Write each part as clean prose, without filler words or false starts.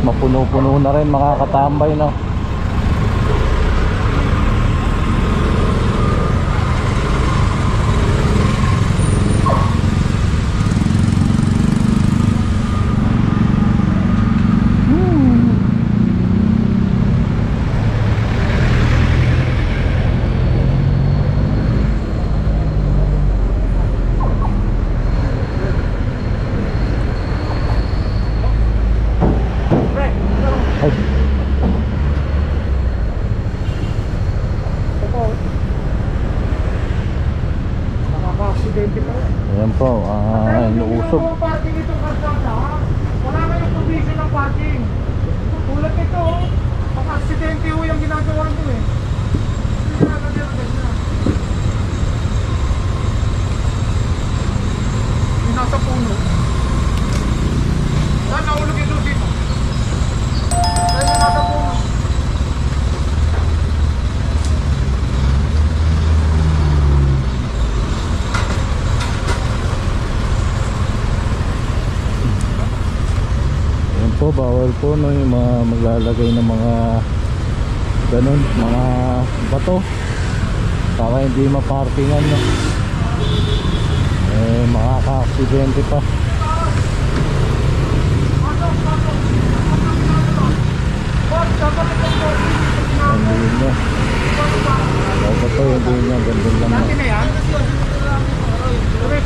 mapuno-puno na rin makakatambay, no? Ayan po, inuusog. Parking itong kalsada, wala kayong provision ng parking. Tulad nito, pang aksidente ho yung ginagawa nyo eh. Hindi na nagagyan ng ganyan. Yung nasa puno. Saan nahulog ito dito? Saan yung nasa puno? Po, bawal po, no, yung mga maglalagay ng mga ganun, mga bato para hindi maparkingan, no? Makaka-aksidente pa. Hindi niya bato, hindi niya gandun lang, no? Dati na yan?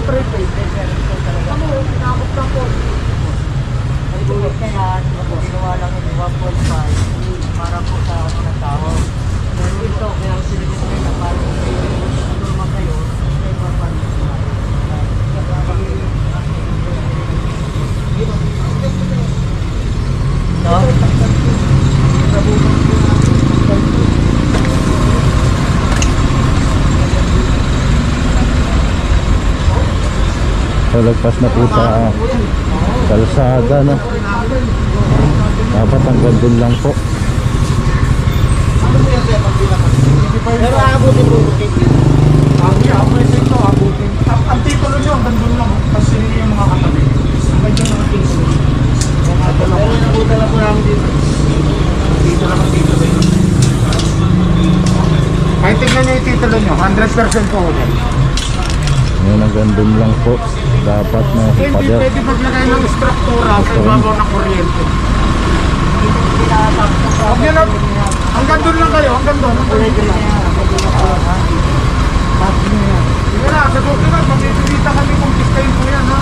Straight. Ano, pinakot lang po. Kaya ginawa lang yung 1.5 para po sa mga tao. Pero ito, kaya sinigit ko na para normal kayo, may papalit na. Lagpas na po sa kalsada, no? Dapat hanggang dun lang po. Pero aabutin po abutin. Ang titulo nyo, hanggang doon lang. Kasi yung mga katabi. Hanggang dyan mga titulo. Pero nabutan lang po namin dito. Dito lang ang titulo nyo. Kahit tignan nyo yung titulo nyo, 100% po ulit. Ngayon hanggang dun lang po. Dapat na Hindi pwede maglagay ng struktura sa ibabaw ng kuryente. Huwag nyo na, hanggang doon lang kayo, hanggang doon. Sige na, sa susunod, magpipilita kami kung piskayin po yan, ha?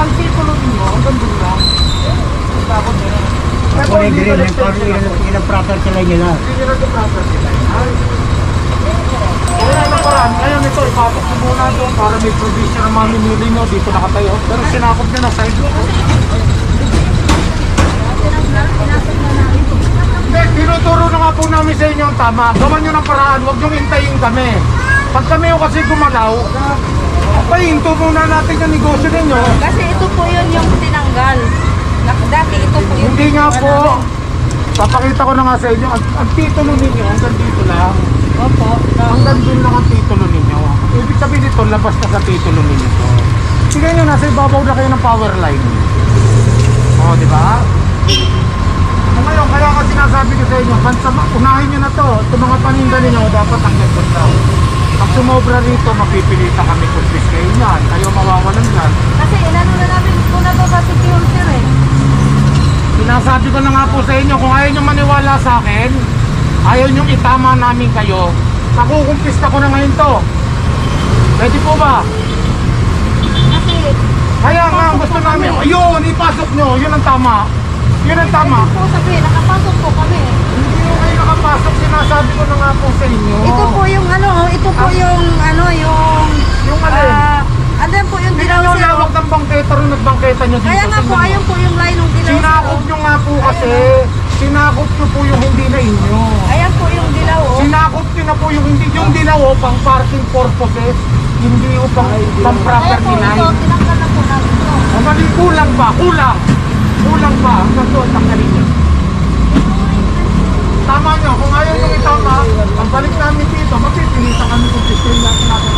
Ang titulo ninyo, hanggang doon lang. Tapos nyo. Ako na din, ilang proper sila nila. Hindi nyo proper sila. Wala na paraan. Ngayon ito, ipatok ko muna doon para may provision ang mamimili nyo. Dito nakatayo. Pero sinakop nyo na side ko. Hindi, tinuturo na nga po namin sa inyo ang tama. Gawan nyo ng paraan, huwag nyo hintayin kami. Pag kami kasi gumalaw, pahinto muna natin yung negosyo ninyo. Kasi ito po yun yung tinanggal. Dati ito po yun. Hindi nga po. Papakita ko na nga sa inyo, ang titulo ninyo hanggang dito lang. Opo. Hanggang doon lang ang titulo ninyo. Ibig sabihin nito, labas na sa titulo ninyo to. Tingnan nyo, nasa ibabaw na kayo ng power line. O, di ba? Ngayon, kaya ka sinasabi ko sa inyo, unahin nyo na to. Itong mga paninda ninyo, dapat hanggang doon lang. Pag sumobra rito, mapipilita kami kung piskayin yan. Kayo mawawalan yan. Kasi inano na namin po na to sa secure sir eh. Sinasabi ko na nga po sa inyo, kung ayaw nyo maniwala sa akin, ayaw nyo itama namin kayo, nakukumpista ko na ngayon to. Pwede po ba? Kasi Kaya nga ang gusto namin, ayun, ipasok nyo, yun ang tama. Yun ang tama. ito po sabi, nakapasok po kami. Hindi nyo kayo nakapasok, sinasabi ko na nga po sa inyo. Ito po yung ano, ito po yung ano, Yung alin? andun po yung Hindi dilaw nyo sir. lawak ng bangketa rin, nagbangketa nyo dito. Kaya nga po, Tingnan nyo. ayun po yung line ng dilaw sir. Sinakop nyo nga po kasi, sinakop nyo po yung hindi na inyo. Ayan po yung dilaw oh. Sinakop nyo na po yung hindi, yung dilaw o pang parking purposes, hindi o pang Ayan property po ito, line. tinanggal na po namin ito. Ang mali, kulang pa, kulang pa, hanggang doon, tanggalin nyo. Tama nyo, kung ayaw nyo itama, ang balik namin dito, mapipilitan kami kung display natin natin.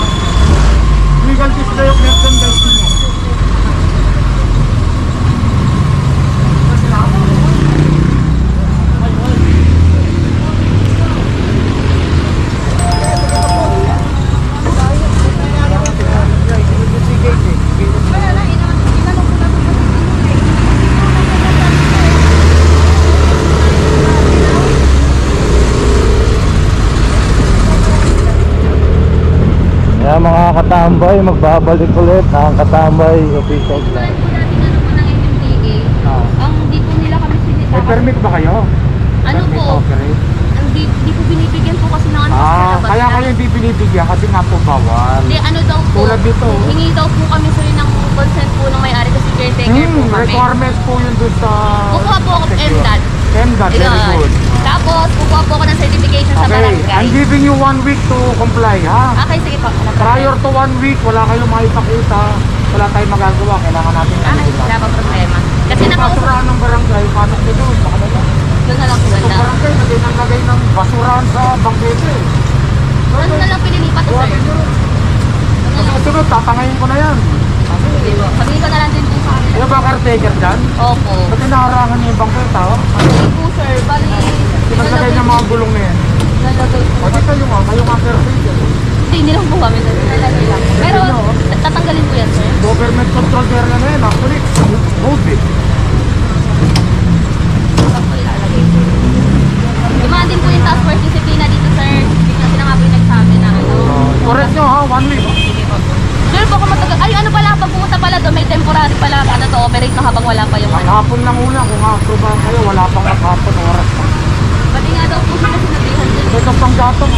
Legal display of merchandise nyo. tayo magbabalik ulit ang Katambay official vlog. Ang di po nila kami sinita. May permit ba kayo? Ano Permit po? operate? Ang di po binibigyan po kasi ng ano sa labas Kaya na. kayo hindi binibigyan kasi nga po bawal. Hindi, ano daw po. Tulad dito. Hingi daw po kami sir ng consent po ng may-ari kasi caretaker po kami. Requirements po yun doon sa... Kukuha po ako ng MDAT. MDAT, very Ayun. good. Tapos, kukuha po ako ng certification sa Okay, barangay. I'm giving you 1 week to comply, ha? Okay, sige po. Ano po? Prior to 1 week, wala kayong makipakita, wala tayong magagawa, kailangan natin Okay, wala pa problema. Kasi nakausap. basurahan ng barangay, pasok nyo doon, baka na lang. Doon na lang po Sa ganda. barangay, lagay ng basurahan sa bangkete. Doon na lang pinilipat to sir. Buhatin nyo. Doon na lang. Sunod, tatangayin ko na yan. Sige po. Sabihin ko na lang din po sa akin. Ano ba caretaker dyan? Opo. Ba't inaharangan niyo yung bangketa, ha? Sige po sir. Bali. Sinasagay niya mga gulong na yan. Nalagay po. O di kayo nga caretaker. Hindi lang po kami. Nalagay lang. Pero tatanggalin po yan sir. Government control area na yan, actually, move it. Saan po ilalagay? Dumaan din po yung task force disciplina dito sir. Kasi na nga po yung nagsabi na ano. Correct nyo, ha? 1 week. Sige po. Sir, baka matagal. Ay, ano pala, pag pumunta pala doon, may temporary pala, ano to, operate na habang wala pa yung ano. Maghapon lang una, kung ma-approvean kayo, wala pang maghapon, oras pa. Pati nga daw po sila sinabihan din. Ito pang gatong.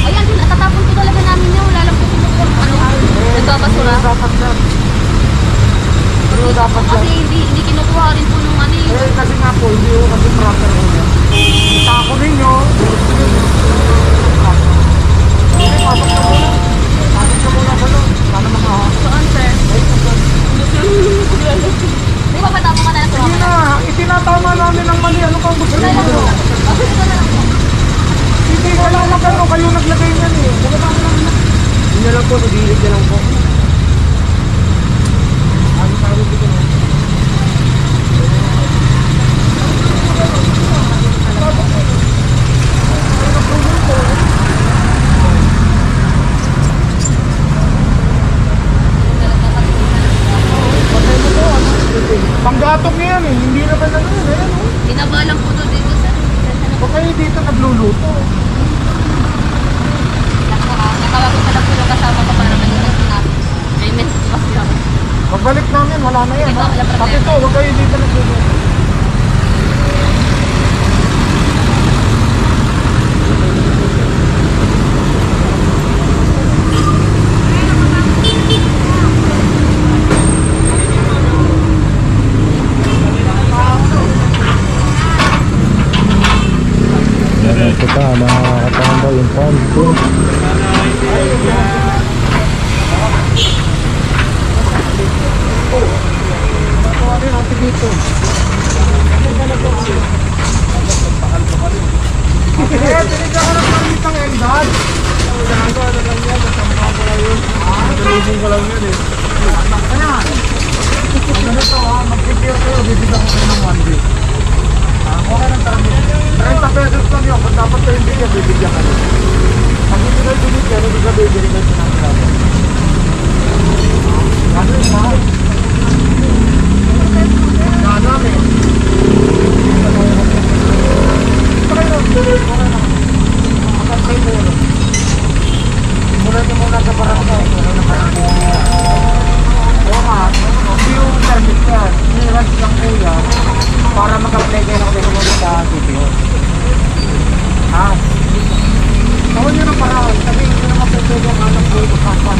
Ayan, natatapon po talaga namin yun. Wala lang po sinukur. Ano, nagbabasura. Dapat yan. Pero dapat yan. Kasi hindi kinukuha rin po nung ano eh. Eh, kasi nga po, hindi ko kasi proper ko yan. Kita ko ninyo. Okay, pasok na muna. Pasok na muna ba no? Sana mga... Saan, sir? Di ba patapon ka na lang sa Hindi mga? na, itinatama namin ang mali. Ano pang gusto Wala lang ninyo? po. Okay, ito na lang po. Hindi, wala na kayo. Kayo naglagay niyan eh. Wala na lang. Hindi na lang po, nadilig na lang po. Ano dito na? Panggatong niya yan eh. Hindi na ba na yun eh? No? Binabalang po doon dito, sir. Kung kayo dito nagluluto. Natawag ko pala po yung kasama ko para kanina sinabi. May message kasi ako. Pagbalik namin, wala na yan. Ito, Ha? wala problema. Pati ito, huwag kayo dito nagluluto. Yan ang kita mga Katambay yung pumpkin. Ano yun, ate dito? Eh, tinigyan ko ng palit ng endad. Ano lang yan, nasampa ko lang yun. Nalusing ko lang yun eh. Ayan. Kung ganito ha, mag-prepare kayo, bibigyan ko kayo ng 1 day. Okay lang tayo. 30 pesos lang yun. Kung dapat kayo bibigyan kayo. Pag hindi kayo bibigyan, hindi ka bibigyan kayo ng trabaho. Ano yun ha? Yan namin. Okay lang. Okay lang. Makasay mo yun. Simulan niyo muna sa barangay. Oo nga. Hindi yung service yan. Clearance lang po yan. Para mag-apply kayo ng kumunod sa CPO. Ha? Tawag nyo ng paraan. Sabihin nyo naman po pwede ang anak ko ito kapan.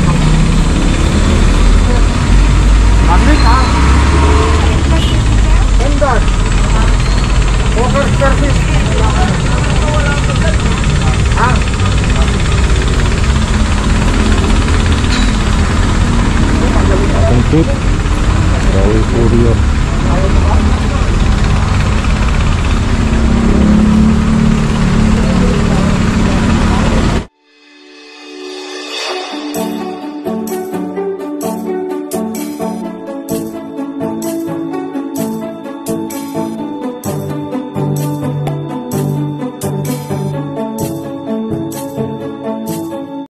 Maglik ha? Endar. Walker service. Ha? Ating tip. Rawi Courier.